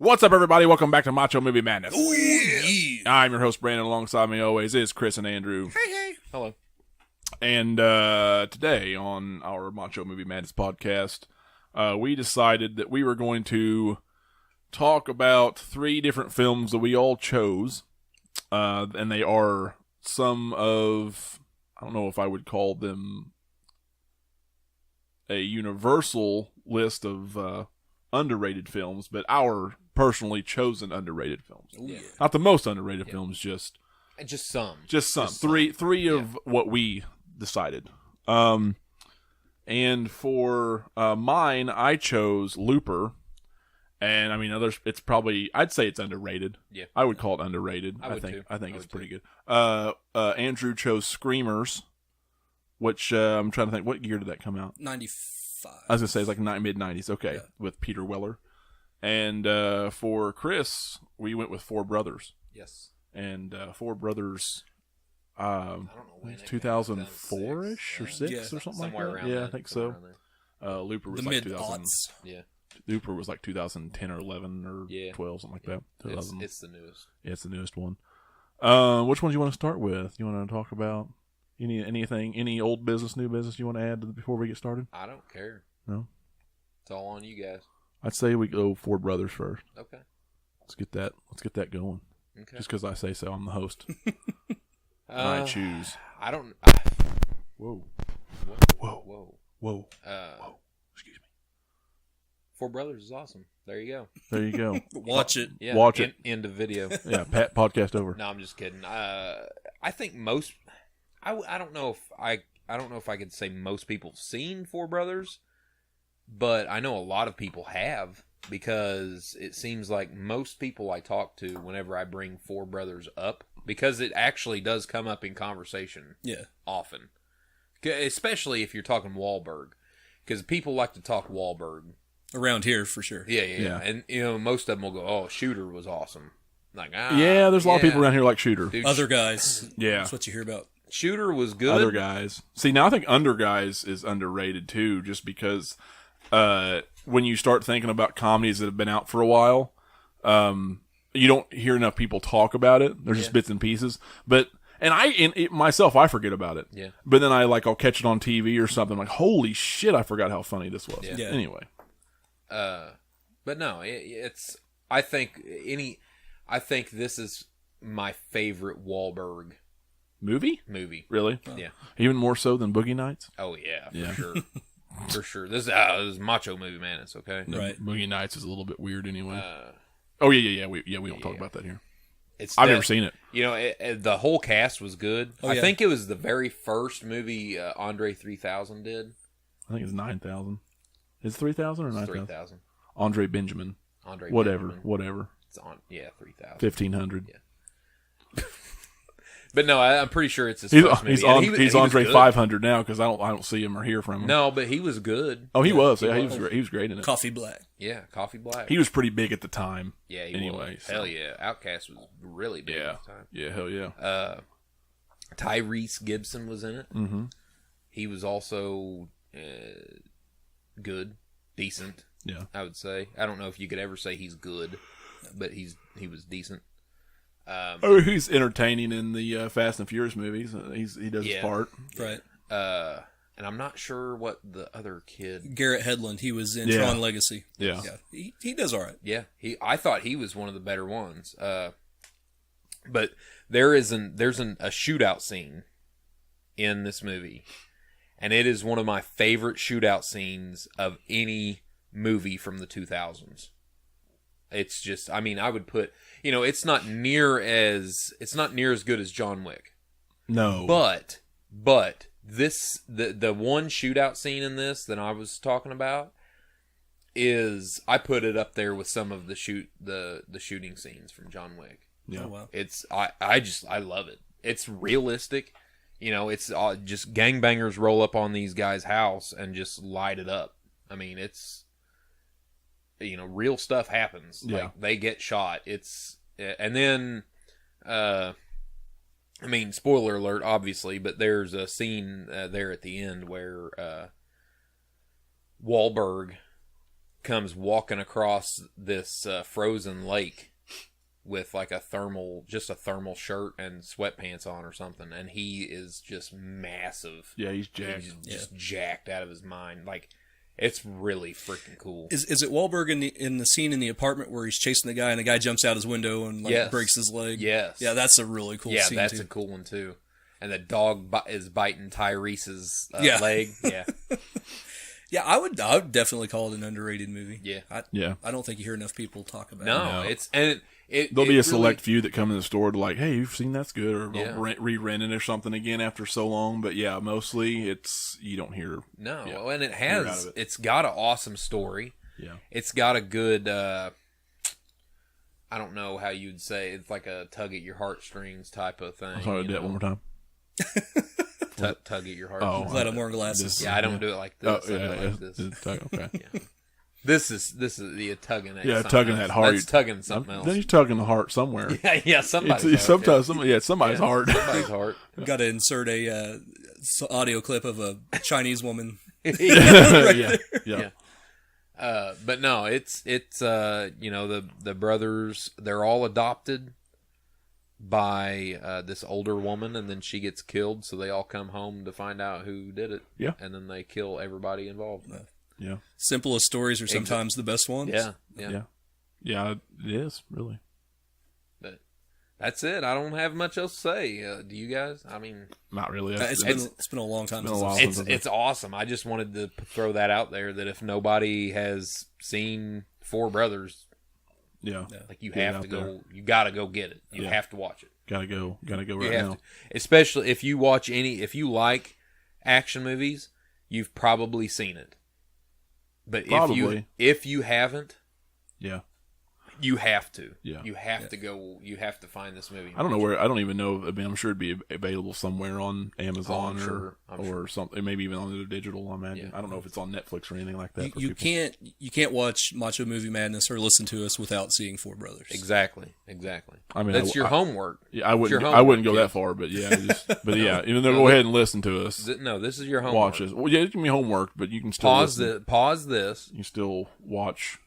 What's up, everybody? Welcome back to Macho Movie Madness. Oh, yeah. I'm your host, Brandon. Alongside me always is Chris and Andrew. Hey. Hello. And today on our Macho Movie Madness podcast, we decided that we were going to talk about 3 different films that we all chose. And they are some of, I don't know if I would call them a universal list of underrated films, but our personally chosen underrated films. Yeah. Not the most underrated films, just some. Three of what we decided. And for mine, I chose Looper. And I mean, it's probably, I'd say it's underrated. Yeah. I would call it underrated. I think it's pretty good. Andrew chose Screamers, which I'm trying to think, what year did that come out? 95. I was going to say it's like mid-90s. Okay, Yeah. with Peter Weller. And for Chris, we went with Four Brothers. Yes. And Four Brothers, I don't know when. 2004-ish or 6 Yeah. or something Somewhere like that. around Yeah, there, I think somewhere so. around there. Looper was The like mid-aughts. Yeah. Looper was like 2010 or 11 or 12, something like that. It's the newest. Yeah, it's the newest one. Which one do you want to start with? You want to talk about any old business, new business you want to add before we get started? I don't care. No? It's all on you guys. I'd say we go Four Brothers first. Okay. Let's get that going. Okay. Just because I say so, I'm the host. I choose. I don't. Whoa. Whoa. Excuse me. Four Brothers is awesome. There you go. There you go. Watch it. Yeah. Watch it. End of video. Yeah, Pat, podcast over. No, I'm just kidding. I think most. I don't know if I could say most people have seen Four Brothers, but I know a lot of people have, because it seems like most people I talk to, whenever I bring Four Brothers up, because it actually does come up in conversation Yeah. often, especially if you're talking Wahlberg, because people like to talk Wahlberg. Around here, for sure. Yeah. And most of them will go, "Oh, Shooter was awesome." Like, Yeah, there's a lot of people around here like Shooter. Dude, Other guys. Yeah. That's what you hear about. Shooter was good. Other Guys. See, now I think Under Guys is underrated too, just because when you start thinking about comedies that have been out for a while, you don't hear enough people talk about it. There's just bits and pieces. But myself, I forget about it. Yeah. But then I'll catch it on TV or something. Like, holy shit, I forgot how funny this was. Yeah. Anyway. But no, it's. I think this is my favorite Wahlberg Movie? Really? Yeah. Even more so than Boogie Nights? Oh yeah, for Yeah. sure, for sure. This is Macho Movie Madness. Okay. Right. Boogie Nights is a little bit weird anyway. Yeah. We don't talk about that here. I've never seen it. The whole cast was good. Oh, I yeah. think it was the very first movie Andre 3000 did. I think it's 9,000. Is it 3,000 or 9,000? 3000. Andre Benjamin. Andre. Whatever. Benjamin. It's on. Yeah, 3000. 1,500. Yeah. But no, I'm pretty sure it's his He's first movie. And he was Andre good. 500 now because I don't see him or hear from him. No, but he was good. Oh, he was. he Yeah, was. he was great in it. Coffee Black. Yeah, Coffee Black. He was pretty big at the time. Yeah, he anyway, was. so. Hell yeah. Outcast was really big Yeah. at the time. Yeah, hell yeah. Tyrese Gibson was in it. Mm-hmm. He was also good, decent, Yeah. I would say. I don't know if you could ever say he's good, but he was decent. He's entertaining in the Fast and Furious movies. He does his part. Right. And I'm not sure what the other kid. Garrett Hedlund. He was in Yeah. Tron Legacy. Yeah. Yeah. He does all right. Yeah, I thought he was one of the better ones. But there's a shootout scene in this movie, and it is one of my favorite shootout scenes of any movie from the 2000s. It's just, I mean, I would put, it's not near as good as John Wick. No. But the one shootout scene in this that I was talking about is, I put it up there with some of the shooting scenes from John Wick. Yeah. Oh, wow. It's I love it. It's realistic. It's just gangbangers roll up on these guys' house and just light it up. I mean, it's real stuff happens. Yeah. Like, they get shot. And then I mean, spoiler alert, obviously, but there's a scene there at the end where Wahlberg comes walking across this frozen lake with like a thermal shirt and sweatpants on or something, and he is just massive. Yeah, he's jacked. He's just jacked out of his mind. Like, it's really freaking cool. Is it Wahlberg in the scene in the apartment where he's chasing the guy and the guy jumps out his window and breaks his leg? Yes. Yeah, that's a really cool scene. Yeah, that's too. a cool one too. And the dog is biting Tyrese's leg. Yeah. Yeah, I would definitely call it an underrated movie. Yeah. I don't think you hear enough people talk about it. No, it's and there'll be a select few that come in the store to like, hey, you've seen that's good, or they'll Yeah. re-rent it or something again after so long. But yeah, mostly it's you don't hear. No, Yeah, and it you're out has. of it. It's got an awesome story. Yeah, It's got a good. I don't know how you'd say it's like a tug at your heartstrings type of thing. I'm sorry, you do that know? one more time. Tug at your heart. Oh, Glad I'm wearing glasses. Yeah, I don't do it like this. Oh, I do it like this. Okay. Yeah. This is the tugging at Yeah, something tugging else. that heart. That's tugging something else. Then he's tugging the heart somewhere. Yeah, somebody's It's heart, sometimes, somebody's heart. somebody's heart. Got to insert a audio clip of a Chinese woman. yeah. But no, it's the brothers, they're all adopted by this older woman, and then she gets killed, so they all come home to find out who did it. Yeah. And then they kill everybody involved. Yeah. Simplest stories are sometimes the best ones. Yeah. Yeah, it is, really. But that's it. I don't have much else to say. Do you guys? I mean, Not really. It's been a long time been a since while I've since seen it's awesome. I just wanted to throw that out there that if nobody has seen Four Brothers, yeah. like you Get it have to out go. there. You got to go get it. You Yeah. have to watch it. Gotta go You right have now. to, especially if you watch if you like action movies, you've probably seen it. But Probably. if you haven't, Yeah. you have to. Yeah. You have to go. You have to find this movie. I don't know where. I don't even know. I mean, I'm sure it'd be available somewhere on Amazon I'm sure. something. Maybe even on the digital. I imagine. Yeah. I don't know if it's on Netflix or anything like that. for You people. can't watch Macho Movie Madness or listen to us without seeing Four Brothers. Exactly. I mean, That's your homework. Yeah, I wouldn't. your I wouldn't go homework, that far, but yeah. But yeah, even though go ahead and listen to us. No, this is your homework. Watch us. Well, yeah, it can be homework, but you can still Pause listen. Pause this. You can still watch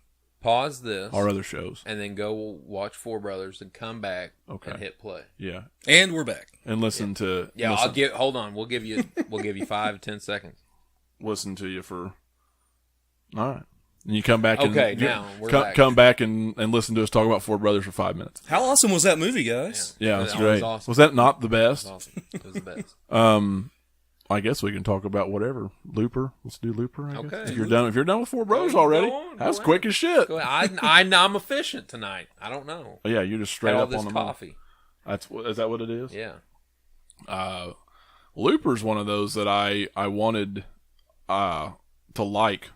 Pause this. our other shows. And then go watch Four Brothers and come back Okay. and hit play. Yeah, And we're back. and listen to Yeah, listen, hold on. We'll give you 5 10 seconds. listen to you for. All right, and you come back. Okay, and, now we're back. come back and listen to us talk about Four Brothers for 5 minutes. How awesome was that movie, guys? Yeah, that's That great. was awesome. Was that not the best? It was awesome. It was the best. I guess we can talk about whatever. Looper. Let's do Looper. I guess. Okay. If you're done with Four Brothers Go already, on, that was go quick as shit. Go ahead. I'm efficient tonight. I don't know. Oh, yeah, you're just straight Had all up this on the money. coffee. Is that what it is? Yeah. Looper's one of those that I wanted to like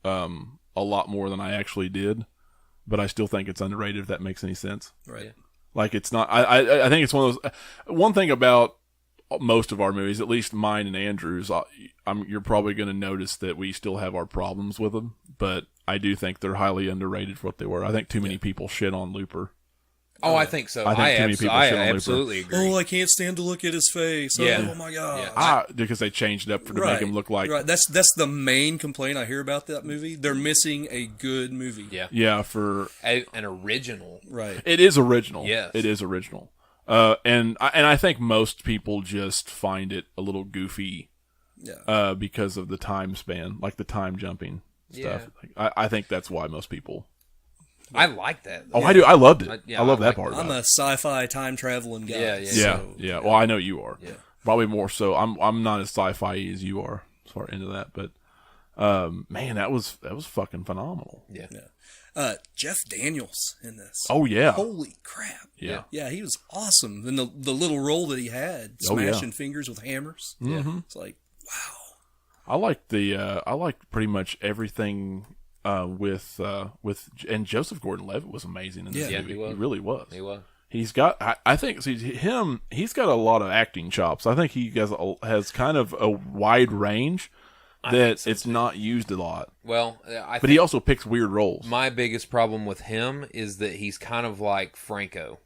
a lot more than I actually did, but I still think it's underrated. If that makes any sense. Right. Yeah. Like it's not. I think it's one of those. One thing about most of our movies, at least mine and Andrew's, you're probably going to notice that we still have our problems with them, but I do think they're highly underrated for what they were. I think too many people shit on Looper. Oh, I think so. I think too many people shit on Looper. absolutely agree. Oh, I can't stand to look at his face. Yeah. Oh my god. Yeah. Because they changed it up to make him look like. Right. That's the main complaint I hear about that movie. They're missing a good movie. Yeah. Yeah, for An original. Right. it is original. Yes. It is original. And I think most people just find it a little goofy. Yeah. Because of the time span, like the time jumping stuff. Yeah. Like, I think that's why most people. I like that. Oh, I do. I loved it. I love that like part. I'm about a sci-fi time traveling guy. Yeah, Yeah, so- yeah. Well, I know you are. Yeah. Probably more so. I'm not as sci-fi as you are as far into that, but man, that was fucking phenomenal. Yeah. Jeff Daniels in this. Oh yeah, Holy crap. yeah. Yeah, he was awesome. And the little role that he had, Oh, yeah. smashing fingers with hammers. Mm-hmm. It's like, wow. I liked pretty much everything with and Joseph Gordon-Levitt was amazing in this Yeah, movie. he was. He really was. He was. He's got. I think he's got a lot of acting chops. I think he has kind of a wide range that it's not used a lot. Well, But he also picks weird roles. my biggest problem with him is that he's kind of like Franco.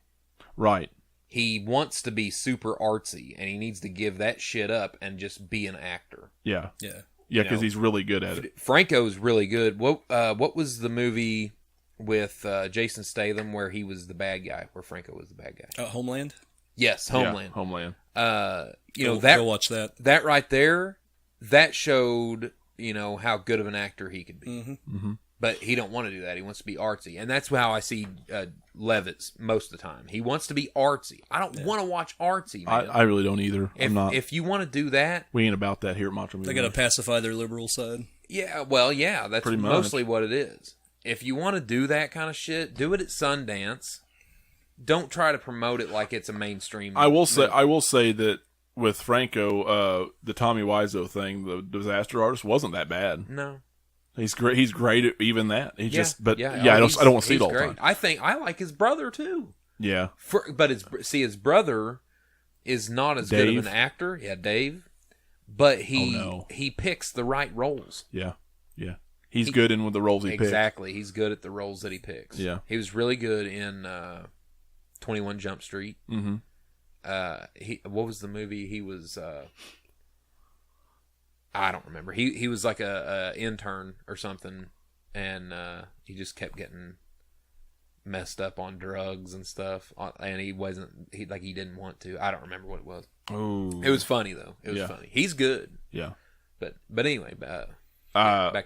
Right. He wants to be super artsy, and he needs to give that shit up and just be an actor. Yeah. Yeah. Yeah, because he's really good at it. Franco's really good. What was the movie with Jason Statham where he was the bad guy, where Franco was the bad guy? Homeland? Yes, Homeland. Yeah, Homeland. Go watch that. That right there, that showed, how good of an actor he could be. Mm-hmm. Mm-hmm. But he don't want to do that. He wants to be artsy. And that's how I see Levitz most of the time. He wants to be artsy. I don't want to watch artsy, man. I really don't either. I'm not. If you want to do that... We ain't about that here at Macho Movie. They got to pacify their liberal side. Yeah, well, yeah. That's Pretty much. Mostly what it is. If you want to do that kind of shit, do it at Sundance. Don't try to promote it like it's a mainstream I will say that with Franco, the Tommy Wiseau thing, the Disaster Artist, wasn't that bad. No. He's great. He's great at even that. I don't want to see it all the time. I think I like his brother too. Yeah, but his brother is not as good of an actor. Yeah, Dave. But he picks the right roles. Yeah. He's good in with the roles he picks. Exactly. He's good at the roles that he picks. Yeah. He was really good in 21 Jump Street. Mm-hmm. What was the movie? He was. I don't remember. He was like a intern or something, and he just kept getting messed up on drugs and stuff, and he didn't want to. I don't remember what it was. Oh, it was funny though. It was funny. He's good. Yeah. But anyway, back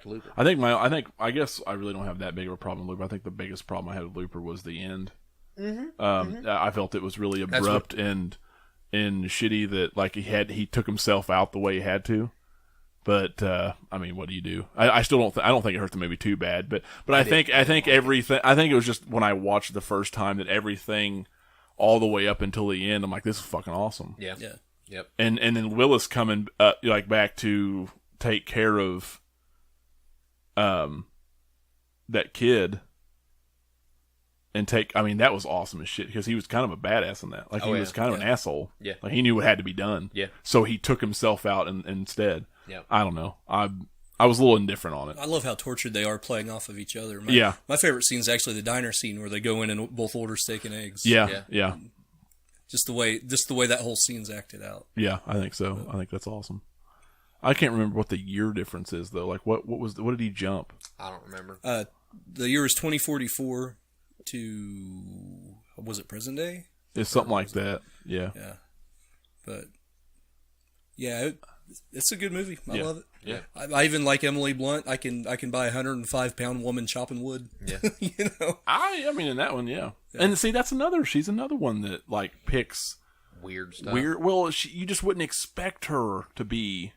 to Looper. I guess I really don't have that big of a problem with Looper. I think the biggest problem I had with Looper was the end. Mm-hmm. I felt it was really abrupt and shitty that he took himself out the way he had to. But I mean, what do you do? I still don't. I don't think it hurt the movie too bad. But I think everything. I think it was just when I watched the first time that everything, all the way up until the end, I'm like, this is fucking awesome. Yeah. Yep. And then Willis coming back to take care of that kid. And that was awesome as shit because he was kind of a badass in that. He was kind of an asshole. Yeah. He knew what had to be done. Yeah. So he took himself out instead. Yeah. I don't know. I was a little indifferent on it. I love how tortured they are playing off of each other. My favorite scene is actually the diner scene where they go in and both order steak and eggs. Yeah. Just the way that whole scene's acted out. Yeah, I think so. I think that's awesome. I can't remember what the year difference is though. What did he jump? I don't remember. The year is 2044 to, was it present day? It's something like that. Yeah. Yeah. But yeah, it's a good movie. I love it. Yeah. I even like Emily Blunt. I can buy a 105-pound woman chopping wood. Yeah. I mean in that one, yeah. And see, she's another one that picks weird stuff. Well, you just wouldn't expect her to be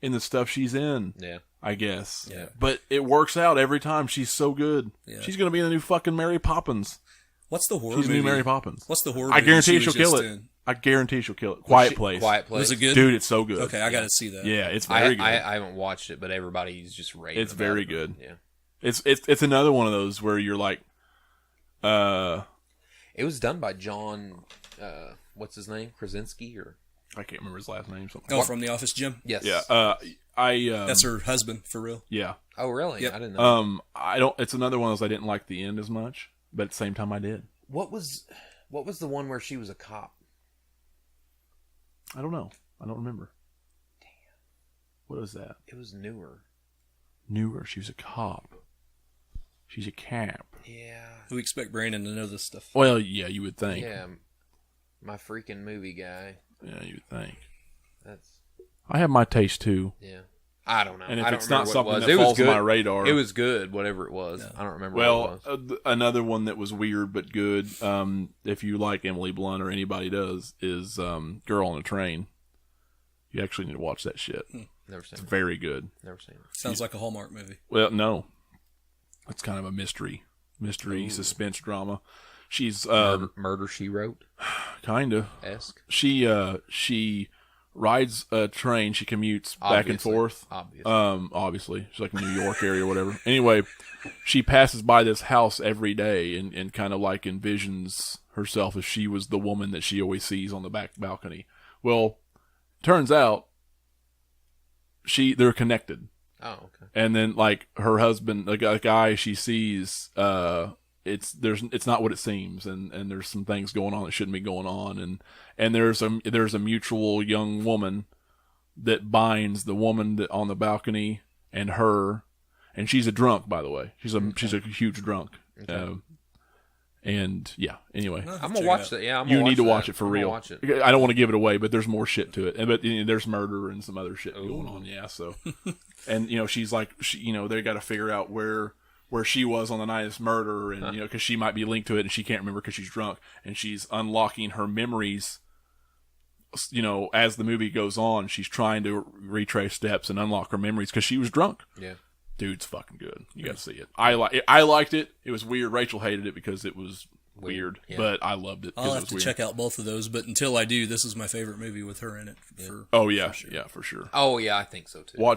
in the stuff she's in. Yeah. I guess. Yeah. But it works out every time. She's so good. Yeah. She's going to be in the new fucking Mary Poppins. What's the horror She's movie? New Mary Poppins. What's the horror I movie guarantee she she'll was kill just it. in? I guarantee she'll kill it. Quiet Place. Quiet Place. Was it good? Dude, it's so good. Okay, I got to see that. Yeah, it's very good. I haven't watched it, but everybody's just raving. It's very good. Yeah. It's another one of those where you're like, it was done by John, what's his name? Krasinski or? I can't remember his last name. From The Office, Jim? Yes. Yeah. That's her husband, for real. Yeah. Oh, really? Yep. I didn't know. It's another one of those I didn't like the end as much, but at the same time I did. What was the one where she was a cop? I don't know. I don't remember. Damn. What was that? It was newer. She was a cop. She's a cop. Yeah. We expect Brandon to know this stuff. Well, yeah, you would think. Yeah. My freaking movie guy. Yeah, you would think. That's. I have my taste too. Yeah. I don't know. And if I don't it's not remember something that falls on my radar, it was good. Whatever it was, I don't remember. Well, what it was. Another one that was weird but good. If you like Emily Blunt or anybody does, is Girl on a Train. You actually need to watch that shit. Never seen it's it. very good. Never seen it. Sounds like a Hallmark movie. Well, no, it's kind of a mystery suspense drama. She's Murder She Wrote, kind of esque. She rides a train. She commutes back and forth. Obviously, she's like in New York area or whatever. Anyway, she passes by this house every day and kind of envisions herself as she was the woman that she always sees on the back balcony. Well, turns out they're connected. Oh, okay. And then her husband, the guy she sees, it's not what it seems, and there's some things going on that shouldn't be going on, and there's a mutual young woman that binds the woman on the balcony and her, and she's a drunk, by the way. She's a huge drunk. Okay. And yeah, anyway, I'm gonna watch that. Yeah, you need to watch it for real. Watch it. I don't want to give it away, but there's more shit to it, but there's murder and some other shit going on. Yeah, so and she's like, they got to figure out where she was on the night of this murder, and because she might be linked to it, and she can't remember because she's drunk, and she's unlocking her memories. As the movie goes on, she's trying to retrace steps and unlock her memories because she was drunk. Yeah. Dude's fucking good. You got to see it. I liked it. It was weird. Rachel hated it because it was weird, but I loved it. I'll have to check out both of those, but until I do, this is my favorite movie with her in it. For sure. For sure. Oh yeah, I think so too. I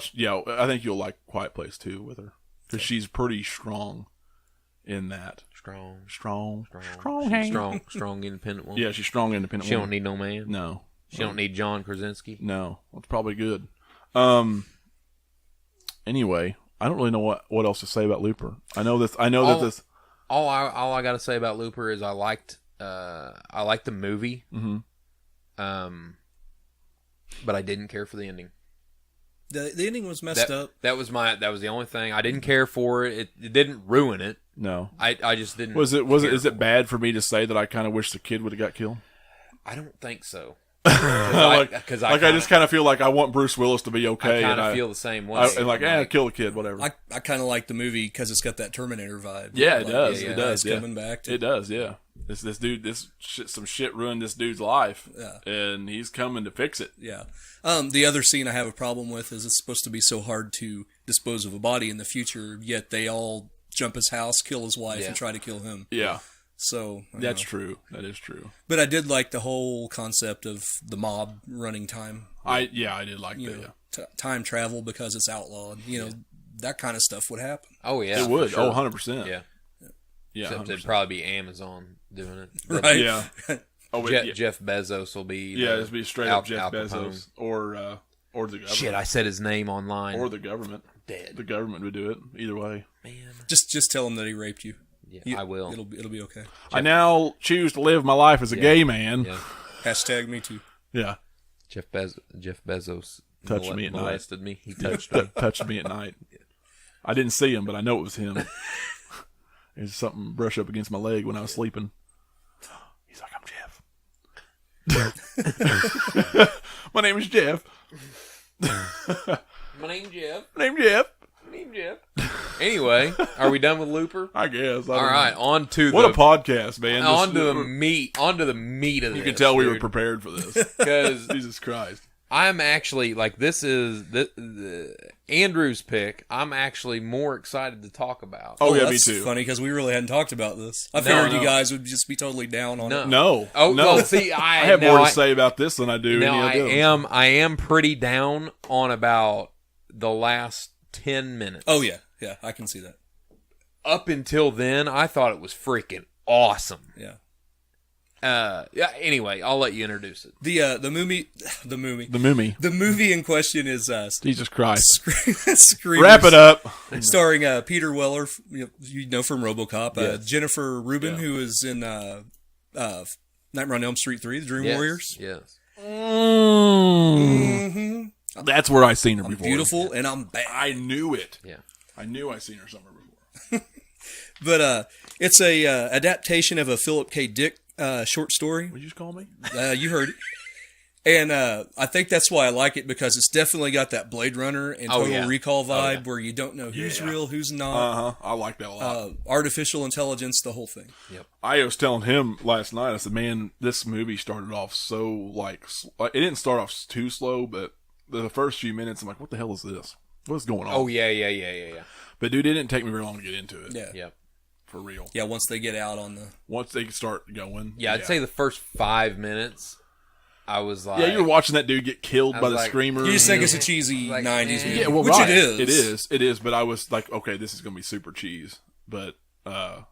think you'll like Quiet Place too with her because she's pretty strong in that. Strong, independent woman. Yeah, she's strong, independent. She don't need no man. No, she don't need John Krasinski. No, that's probably good. Anyway. I don't really know what else to say about Looper. I know that this. All I got to say about Looper is I liked the movie. Mm-hmm. But I didn't care for the ending. The ending was messed up. That was the only thing. I didn't care for it. It didn't ruin it. No. I just didn't. Is it bad for me to say that I kind of wish the kid would have got killed? I don't think so. I just kind of feel like I want Bruce Willis to be okay. I kind of feel the same way. Kill the kid, whatever. I kind of like the movie because it's got that Terminator vibe. Yeah, it does. It does. Coming back. It does. Yeah. This dude, some shit ruined this dude's life. Yeah. And he's coming to fix it. Yeah. The other scene I have a problem with is it's supposed to be so hard to dispose of a body in the future, yet they all jump his house, kill his wife, and try to kill him. Yeah. So that's true. That is true. But I did like the whole concept of the mob running time. I did like that. Time travel because it's outlawed. That kind of stuff would happen. Oh yeah, it would. Sure. 100%. Yeah. Yeah. Except it'd probably be Amazon doing it. Right. Yeah. Jeff Bezos will be. It'd be straight up Jeff Bezos or the government. Shit, I said his name online. Or the government. Dead. The government would do it either way. Man. Just tell him that he raped you. Yeah, I will. It'll be okay. I now choose to live my life as a gay man. Yeah. Hashtag me too. Yeah. Jeff Bezos touched me at molested night. Me. He touched me. Touched me at night. I didn't see him, but I know it was him. There's something brush up against my leg when I was sleeping. He's like, I'm Jeff. My name is Jeff. My name's Jeff. Anyway, are we done with Looper? I guess. All right, on to what a podcast, man. On to the meat of this. You can tell we were prepared for this because Jesus Christ. I'm actually this is Andrew's pick. I'm actually more excited to talk about. Oh yeah, that's me too. Funny because we really hadn't talked about this. I figured you guys would just be totally down on it. No. Oh no. well, see, I have more to say about this than I do. I am pretty down on about the last 10 minutes. Oh yeah, I can see that. Up until then, I thought it was freaking awesome. Yeah. Anyway, I'll let you introduce it. The movie in question is Jesus Christ. Screamers, wrap it up. Starring Peter Weller, from RoboCop, Jennifer Rubin, who is in Nightmare on Elm Street 3, The Dream Warriors. Yes. Mm-hmm. That's where I seen her before. Beautiful, and I'm bad. I knew it. Yeah. I knew I seen her somewhere before. But it's a adaptation of a Philip K. Dick short story. What did you just call me? You heard it. And I think that's why I like it, because it's definitely got that Blade Runner and Total Recall vibe where you don't know who's real, who's not. I like that a lot. Artificial intelligence, the whole thing. Yep. I was telling him last night, I said, man, this movie started off so, it didn't start off too slow, but the first few minutes, I'm like, what the hell is this? What's going on? Oh, yeah. But, dude, it didn't take me very long to get into it. Yeah. Yep. For real. Yeah, once they get out on the... Once they start going. Yeah, I'd say the first 5 minutes, I was like... Yeah, you were watching that dude get killed by the screamer. You just think it's a cheesy 90s movie. Yeah, well, which right. it is. It is, but I was like, okay, this is going to be super cheese. But, man,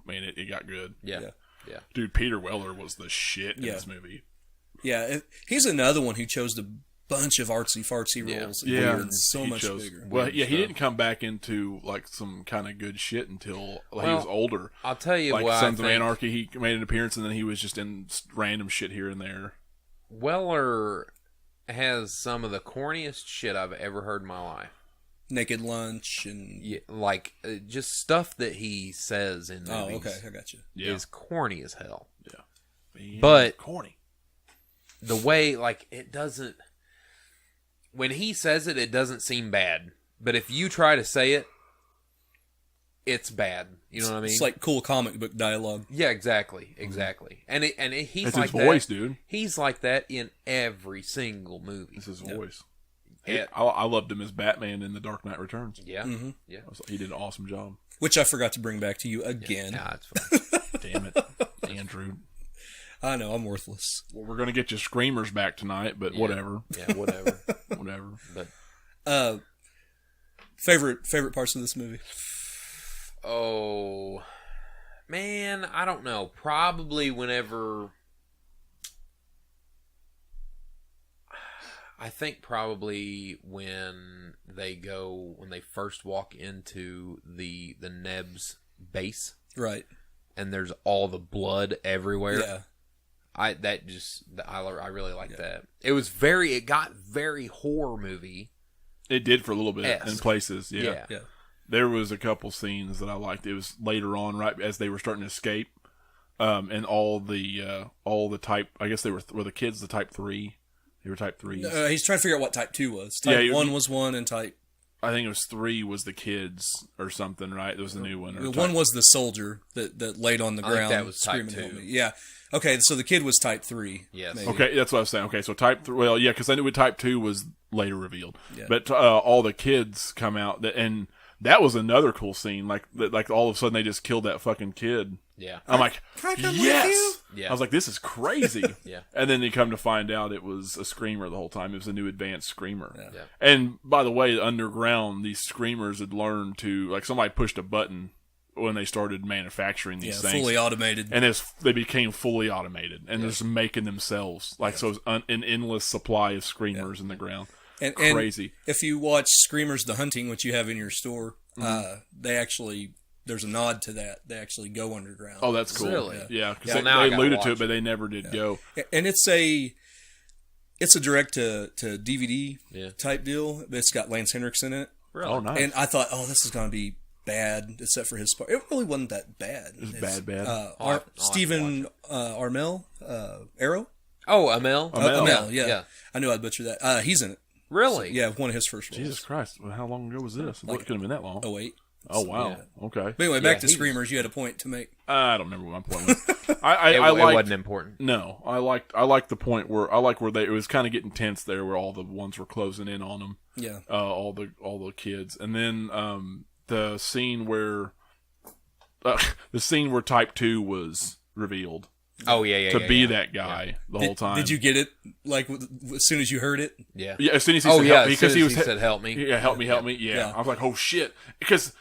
it got good. Yeah. Dude, Peter Weller was the shit in this movie. Yeah, he's another one who chose a bunch of artsy-fartsy roles. Yeah. So much bigger. Well, he didn't come back into, some kind of good shit until he was older. I'll tell you what Sons of Anarchy, he made an appearance, and then he was just in random shit here and there. Weller has some of the corniest shit I've ever heard in my life. Naked Lunch and just stuff that he says in movies. Oh, okay, I got you. Is corny as hell. Yeah, but corny. The way it doesn't. When he says it, it doesn't seem bad. But if you try to say it, it's bad. You know what I mean? It's like cool comic book dialogue. Yeah, exactly. And he's it's like his voice, that. Dude. He's like that in every single movie. It's his voice. Yeah. I loved him as Batman in The Dark Knight Returns. Yeah, yeah. He did an awesome job. Which I forgot to bring back to you again. Yeah, it's fine. Damn it, Andrew. I know, I'm worthless. Well, we're gonna get you Screamers back tonight, but whatever. Yeah, whatever. Whatever. But favorite parts of this movie? Oh, man, I don't know. Probably whenever. I think probably when they first walk into the Neb's base, right? And there's all the blood everywhere. Yeah, I really like that. It got very horror movie. It did for a little bit in places. Yeah. There was a couple scenes that I liked. It was later on, right as they were starting to escape, and all the type. I guess were the kids the type 3. They were type 3s. He's trying to figure out what type 2 was. Type 1 was 1, and type. I think it was 3 was the kids or something, right? It was the new one. Or 1 was the soldier that laid on the ground. I think that was type 2. Yeah. Okay, so the kid was type 3. Yes. Maybe. Okay, that's what I was saying. Okay, so type 3. Well, yeah, because I knew type 2 was later revealed. Yeah. But all the kids come out, and that was another cool scene. Like all of a sudden they just killed that fucking kid. Yeah. I'm like, Can I come yes! with you? Yeah. I was like, this is crazy. Yeah. And then you come to find out it was a screamer the whole time. It was a new advanced screamer. Yeah. And by the way, underground, these screamers had learned to, somebody pushed a button when they started manufacturing these things. Fully automated. And they became fully automated and just making themselves. So it was an endless supply of screamers in the ground. And crazy. If you watch Screamers the Hunting, which you have in your store, they actually, there's a nod to that. They actually go underground. Oh, that's cool. Really? Yeah, because Well, now they alluded to it, but they never did go. And it's a direct to DVD type deal. It's got Lance Henriksen in it. Really? Oh, nice. And I thought, this is going to be bad, except for his part. It really wasn't that bad. It was bad. Stephen Armel, Arrow? Oh, Amel? Amel, yeah. I knew I'd butcher that. He's in it. Really? So, yeah, one of his first roles. Jesus Christ. Well, how long ago was this? It couldn't have been that long. 08. Oh, wow. Yeah. Okay. But anyway, back to Screamers. You had a point to make. I don't remember what my point was. I it liked, wasn't important. No, I liked the point where it was kind of getting tense there, where all the ones were closing in on them. Yeah. All the kids, and then the scene where type 2 was revealed. Oh yeah. To be that guy the whole time. Did you get it as soon as you heard it? Yeah. Yeah. As soon as he said help me, because he said help me. Yeah, help me. Yeah. I was like, oh shit, because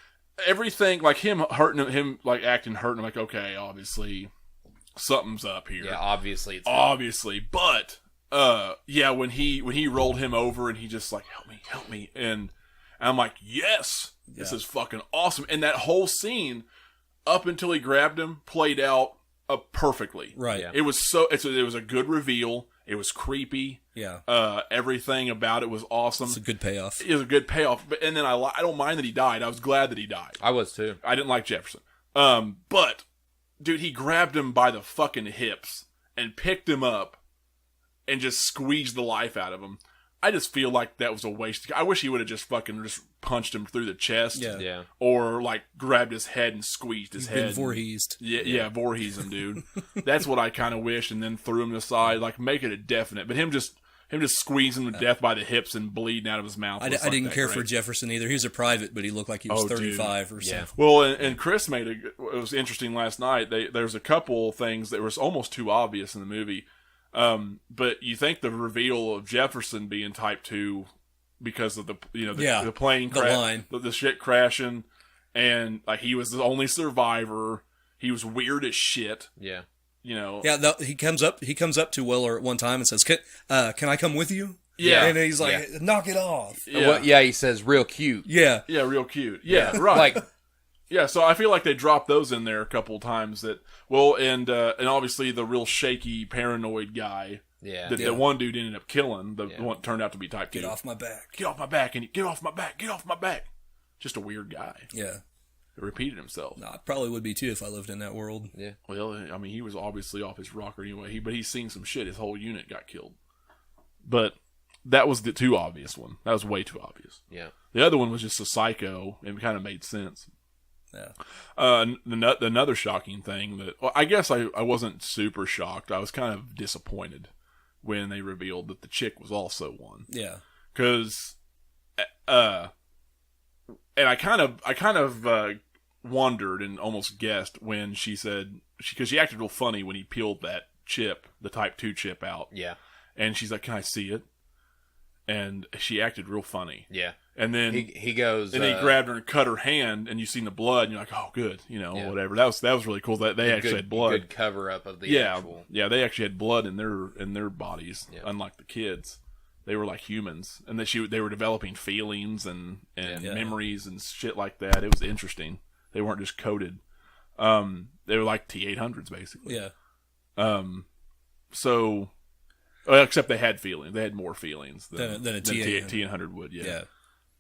everything him hurting him, acting hurting. I'm like, okay, obviously something's up here. Yeah, obviously it's obviously, but when he rolled him over and he just help me, and I'm like, yes, this is fucking awesome. And that whole scene up until he grabbed him played out perfectly. Right. Yeah. It was it was a good reveal. It was creepy. Yeah. Everything about it was awesome. It's a good payoff. It was a good payoff. And then I don't mind that he died. I was glad that he died. I was too. I didn't like Jefferson. But dude, he grabbed him by the fucking hips and picked him up and just squeezed the life out of him. I just feel like that was a waste. I wish he would have just punched him through the chest. Yeah. Or grabbed his head and squeezed his head. Been Voorheesed. Yeah, Voorhees him, dude. That's what I kind of wish, and then threw him aside, make it a definite. But him just squeezing him to death by the hips and bleeding out of his mouth. I didn't care for Jefferson either. He was a private, but he looked like he was 35 or something. Well, and Chris it was interesting last night. There's a couple things that was almost too obvious in the movie. But you think the reveal of Jefferson being type 2 because of the plane crash, the shit crashing, and he was the only survivor. He was weird as shit. Yeah. Yeah, he comes up to Weller at one time and says, "Can I come with you?" Yeah. And he's like, "Knock it off." Yeah. He says, "Real cute." Yeah. Yeah, real cute. Yeah, right. Yeah, so I feel like they dropped those in there a couple times. And obviously the real shaky, paranoid guy Yeah. The one dude ended up killing. The one turned out to be type 2. Get off my back. Get off my back. And get off my back. Get off my back. Just a weird guy. Yeah. It repeated himself. No, I probably would be too if I lived in that world. Yeah. Well, I mean, he was obviously off his rocker anyway. But he's seen some shit. His whole unit got killed. But that was the too obvious one. That was way too obvious. Yeah. The other one was just a psycho, and it kind of made sense. Yeah. Another shocking thing I guess I wasn't super shocked. I was kind of disappointed when they revealed that the chick was also one. Yeah. Because, and I kind of wondered and almost guessed when she said, because she acted real funny when he peeled that chip, the Type 2 chip out. Yeah. And she's like, "Can I see it?" And she acted real funny. Yeah. And then he goes, and he grabbed her and cut her hand, and you seen the blood, and you're like, "Oh, good," whatever. That was really cool. That they actually had blood. Good cover up of the actual. Yeah, they actually had blood in their bodies, unlike the kids. They were like humans, and they were developing feelings and memories and shit like that. It was interesting. They weren't just coded. They were like T-800s basically. Yeah. So, except they had feelings. They had more feelings than a T-800 would. Yeah.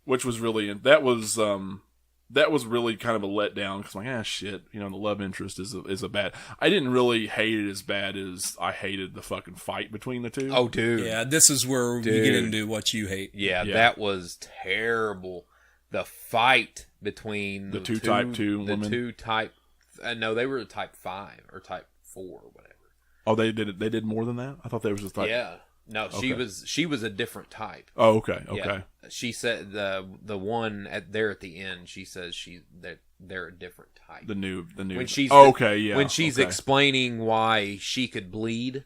Which was really that was really kind of a letdown because I'm like, shit, the love interest is a bad. I didn't really hate it as bad as I hated the fucking fight between the two. Oh, dude. Yeah, this is where we get into what you hate. Yeah, that was terrible. The fight between the two Type 2 women. The two Type. No, they were Type 5 or Type 4 or whatever. Oh, they did it. They did more than that. I thought they was just Type. Yeah. No, okay. She was a different type. Oh, okay. Yeah. She said the one at the end. She says they're a different type. The new. When she's when she's explaining why she could bleed.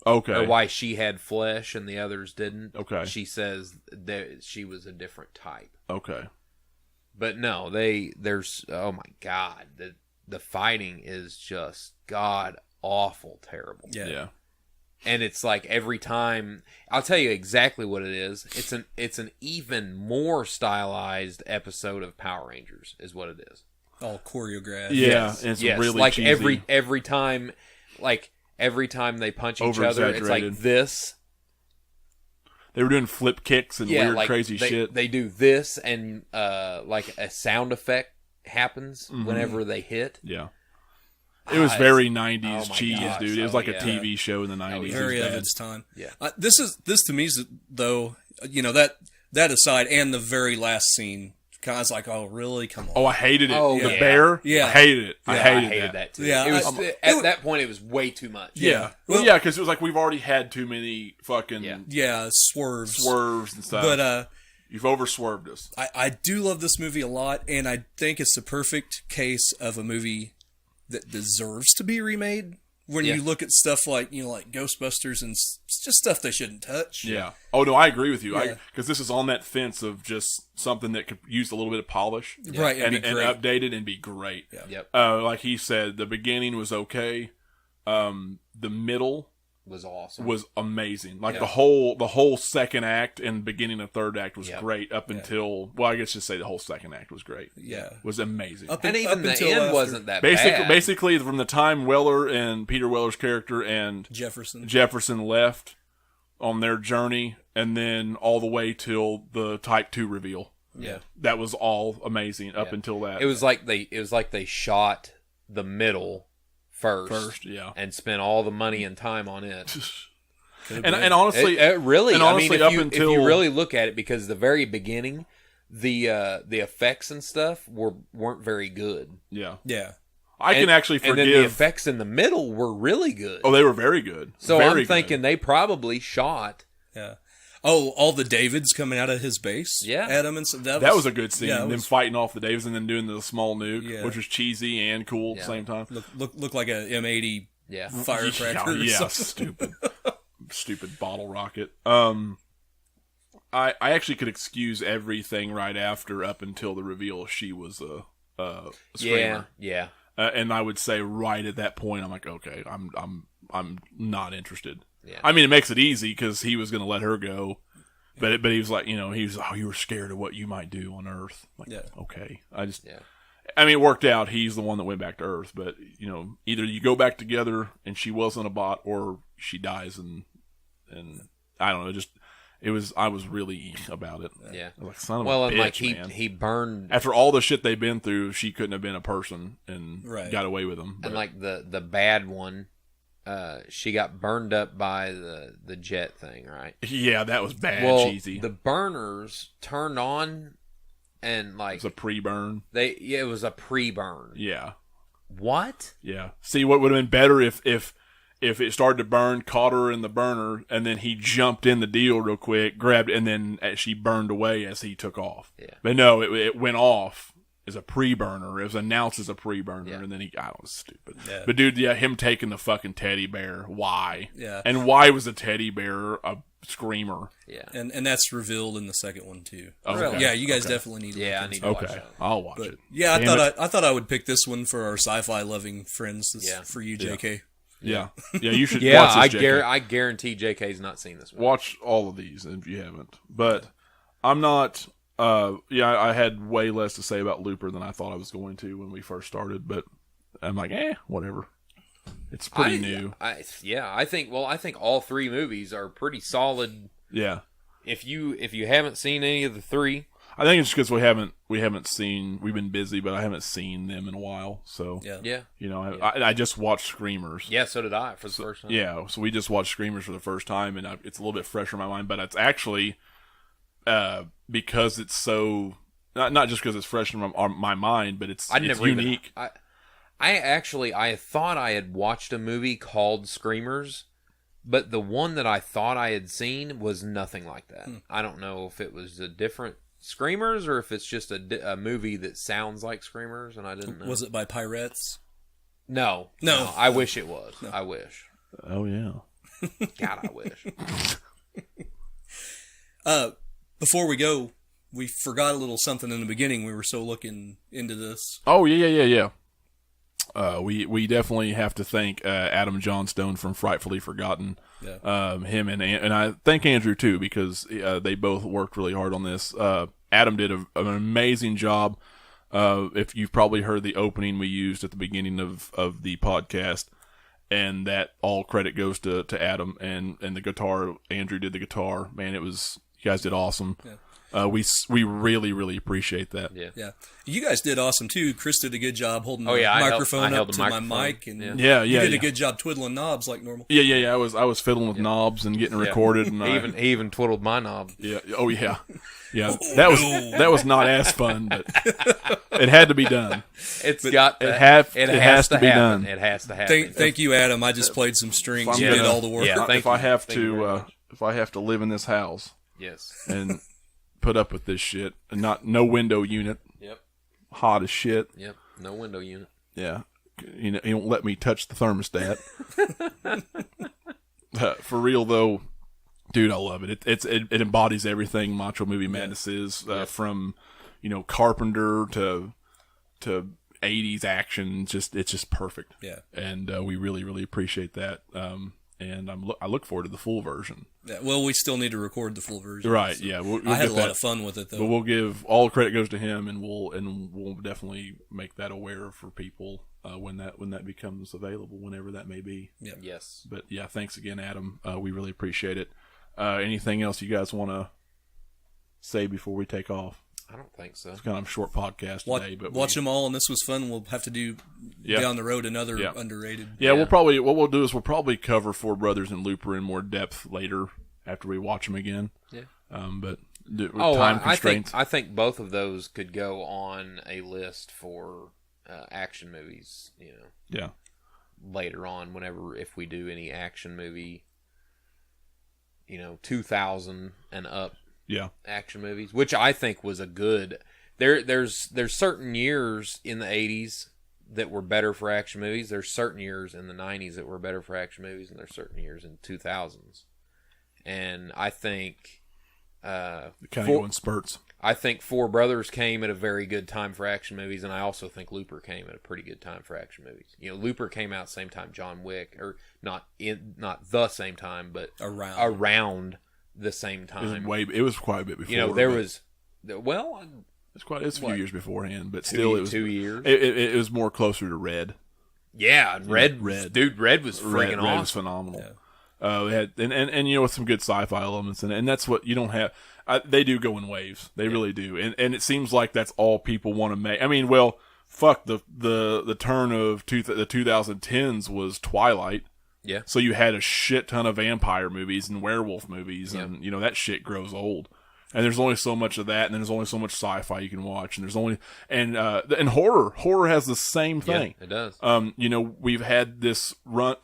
Okay. Or why she had flesh and the others didn't. Okay. She says that she was a different type. Okay. But no, there's oh my god, the fighting is just god awful terrible. Yeah. And it's like every time, I'll tell you exactly what it is. It's an even more stylized episode of Power Rangers, is what it is. All choreographed. Yeah, it's really like cheesy. every time they punch each other, it's like this. They were doing flip kicks and weird, crazy shit. They do this, and like a sound effect happens whenever they hit. Yeah. It was very 90s cheese, gosh. dude. It was like a TV show in the 90s. Very of its time. Yeah. This to me is, though, that aside, and the very last scene, kind of like, oh, really? Come on. Oh, I hated it. Oh, the yeah. bear? Yeah. I hated it. I hated that too. Yeah, it was, at that point, it was way too much. Yeah. Well, because it was like we've already had too many fucking swerves and stuff. But you've over-swerved us. I do love this movie a lot, and I think it's the perfect case of a movie that deserves to be remade. When you look at stuff like like Ghostbusters and just stuff they shouldn't touch. Yeah. Oh no, I agree with you. Yeah. Because this is on that fence of just something that could use a little bit of polish, Right? and update it and be great. Yeah. Yep. Like he said, the beginning was okay. The middle Was awesome. was amazing. Like the whole second act and beginning of third act was great up until I guess just say the whole second act was great. Yeah. Was amazing. And even the until end after. wasn't that bad. Basically, from the time Weller and Peter Weller's character and Jefferson left on their journey, and then all the way till the Type 2 reveal. Yeah. That was all amazing up until that. It was like they shot the middle first, and spent all the money and time on it. and honestly, really, and honestly, if you really look at it, because the very beginning, the effects and stuff weren't very good. Yeah. I can actually forgive. And then the effects in the middle were really good. Oh, they were very good. So very I'm thinking they probably shot. Yeah. Oh, all the Davids coming out of his base. Yeah. At him and stuff. That was a good scene. Yeah, Them fighting off the Davids and then doing the small nuke, which was cheesy and cool at the same time. Look like a M80 firecracker. Yeah, stupid bottle rocket. I actually could excuse everything right after up until the reveal she was a screamer. Yeah. And I would say right at that point, I'm like, okay, I'm not interested. Yeah. I mean, it makes it easy because he was going to let her go, but he was like, you were scared of what you might do on Earth. Like, okay, I mean, it worked out. He's the one that went back to Earth, but either you go back together and she wasn't a bot, or she dies and and I don't know, just I was really about it. Yeah. I was like, son of Well, a and bitch, like man. he burned, After all the shit they've been through, she couldn't have been a person and got away with them. and like the bad one, she got burned up by the jet thing, right? Yeah, that was bad, Well, cheesy. the burners turned on, and It like was a pre-burn. it was a pre-burn. Yeah. What? Yeah. See, what would have been better if it started to burn, caught her in the burner, and then he jumped in the deal real quick, grabbed it, and then she burned away as he took off. Yeah. But no, it went off as a pre-burner. It was announced as a pre-burner, Yeah. and then I was stupid. Yeah. But dude, yeah, him taking the fucking teddy bear. Why? Yeah. And why was the teddy bear a screamer? Yeah. And that's revealed in the second one too. Oh, okay. Yeah, you guys Okay. definitely need to. Yeah, look I into need it. to watch Okay, that. I'll watch But it. yeah, Damn I thought I would pick this one for our sci-fi loving friends. This Yeah. for you, JK. Yeah, you should. Yeah, watch this, JK. I guarantee JK's not seen this movie. Watch all of these if you haven't. But I'm not. I had way less to say about Looper than I thought I was going to when we first started. But I'm like, whatever. It's pretty new. I think all three movies are pretty solid. Yeah, If you haven't seen any of the three, I think it's because we haven't seen. We've been busy, but I haven't seen them in a while. So Yeah. yeah, I just watched Screamers. yeah, so did I for the first time. Yeah, so we just watched Screamers for the first time, and it's a little bit fresher in my mind. But it's actually because it's so not just because it's fresh in my mind, but it's unique. I thought I had watched a movie called Screamers, but the one that I thought I had seen was nothing like that. I don't know if it was a different Screamers or if it's just a movie that sounds like Screamers, and I didn't know. Was it by Pyrettes? No. No. I wish it was. No. I wish. Oh yeah. God, I wish. Before we go, we forgot a little something in the beginning. We were so looking into this. Oh yeah. We definitely have to thank Adam Johnstone from Frightfully Forgotten. Yeah. Him and I thank Andrew too because they both worked really hard on this. Adam did an amazing job. If you've probably heard the opening we used at the beginning of the podcast, and that all credit goes to Adam and the guitar. Andrew did the guitar. Man, you guys did awesome. Yeah. We really appreciate that. Yeah. Yeah. You guys did awesome too. Chris did a good job holding the I microphone held up the to my microphone. mic, and Yeah. you did a good job twiddling knobs like normal. Yeah. I was fiddling with knobs and getting recorded, and He even twiddled my knob. yeah. Oh yeah. Yeah. That was not as fun, but it had to be done. It has to be done. It has to happen. Thank you, Adam. I just played some strings. I'm You did gonna- all the work. Yeah. If I have Thank you very much. if I have to live in this house Yes. and put up with this shit and no window unit, Yep. hot as shit. Yep. No window unit. Yeah. You don't let me touch the thermostat. For real though, dude, I love it. It embodies everything Macho Movie Madness is, from Carpenter to 80s action. It's just perfect. Yeah. And we really appreciate that. And I look forward to the full version. Yeah, well, we still need to record the full version. Right? so- Yeah. We'll I had get a lot that. of fun with it though. But we'll give all credit goes to him, and we'll definitely make that aware for people when that becomes available, whenever that may be. Yeah. Yes. But yeah, thanks again, Adam. We really appreciate it. Anything else you guys want to say before we take off? I don't think so. It's kind of a short podcast today, but Watch them all, and this was fun. We'll have to do down the road another underrated. Yeah, what we'll do is we'll probably cover Four Brothers and Looper in more depth later after we watch them again. Yeah. But with time constraints. I think both of those could go on a list for action movies. Yeah. Later on, if we do any action movie, 2000 and up. Yeah. Action movies, which I think was a good. There's certain years in the 80s that were better for action movies. There's certain years in the 90s that were better for action movies, and there's certain years in 2000s. And I think Kind of go in spurts. I think Four Brothers came at a very good time for action movies, and I also think Looper came at a pretty good time for action movies. Looper came out same time John Wick, or not the same time, but around the same time. It was quite a bit before. It's a few years beforehand, but still it was 2 years. It was more closer to Red. Yeah, and Red was Red friggin' was awesome. phenomenal. They had and you know, with some good sci-fi elements in it, and that's what you don't have. They do go in waves. They really do, and it seems like that's all people want to make. I mean, well, fuck the turn of the 2010s was Twilight. Yeah. So you had a shit ton of vampire movies and werewolf movies, and you know that shit grows old. And there's only so much of that, and there's only so much sci-fi you can watch, and there's only and horror. Horror has the same thing. Yeah, it does. You know, we've had this run.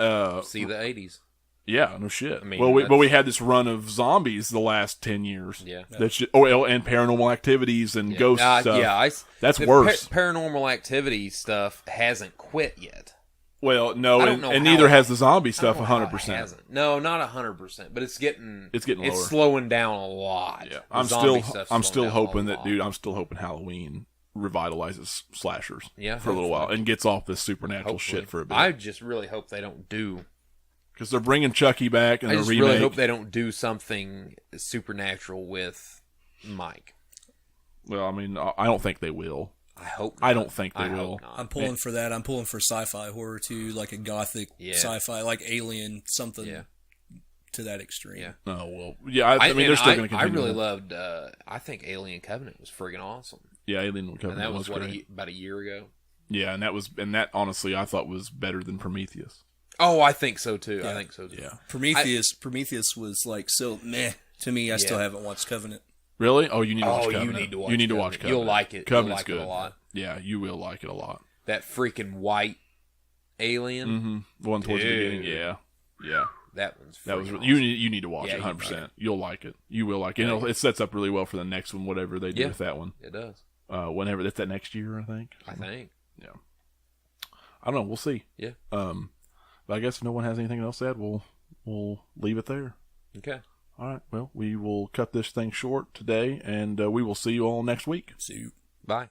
See the 80s. Yeah, no shit. I mean, but we had this run of zombies the last 10 years. Yeah. That's just, and Paranormal Activities and ghost stuff. Yeah, that's worse. Paranormal Activity stuff hasn't quit yet. Well, no, I don't know and how neither it- has the zombie I stuff don't know how it 100%. hasn't. No, not 100%, but it's getting lower. It's slowing down a lot. Yeah, The I'm zombie still stuff's I'm slowing still down a hoping that, lot. dude. I'm still hoping Halloween revitalizes slashers. Yeah, for a little while hopefully. and gets off this supernatural Hopefully. shit for a bit. I just really hope they don't do. Because they're bringing Chucky back and I the just remake. really hope they don't do something supernatural with Mike. Well, I mean, I don't think they will. I hope. I not. don't think they I will. hope not. I'm pulling for that. I'm pulling for sci-fi horror too, like a gothic sci-fi, like Alien, something to that extreme. Yeah. Oh well, yeah. I mean, they're still going to I continue. really loved. I think Alien Covenant was friggin' awesome. Yeah, Alien Covenant And that was great. about a year ago. Yeah, and that honestly I thought was better than Prometheus. Oh, I think so too. Yeah. I think so too. Yeah. Prometheus was like so meh to me. I still haven't watched Covenant. Really? Oh, you need to watch Oh, Covenant. you need to watch. You need to Covenant. watch Covenant. You'll like it. Covenant's You'll like good. it a lot. Yeah, you will like it a lot. That freaking white alien. Mm-hmm. The one towards the beginning. Yeah. Yeah. That one's. That was freaking you need to watch Yeah, it you 100%. You'll like it. You will like it. You know, it sets up really well for the next one, whatever they do Yeah. with that one. It does. Whenever that's that next year, I think. I think. Yeah. I don't know. We'll see. Yeah. But I guess if no one has anything else to add, we'll leave it there. Okay. All right. Well, we will cut this thing short today, and we will see you all next week. See you. Bye.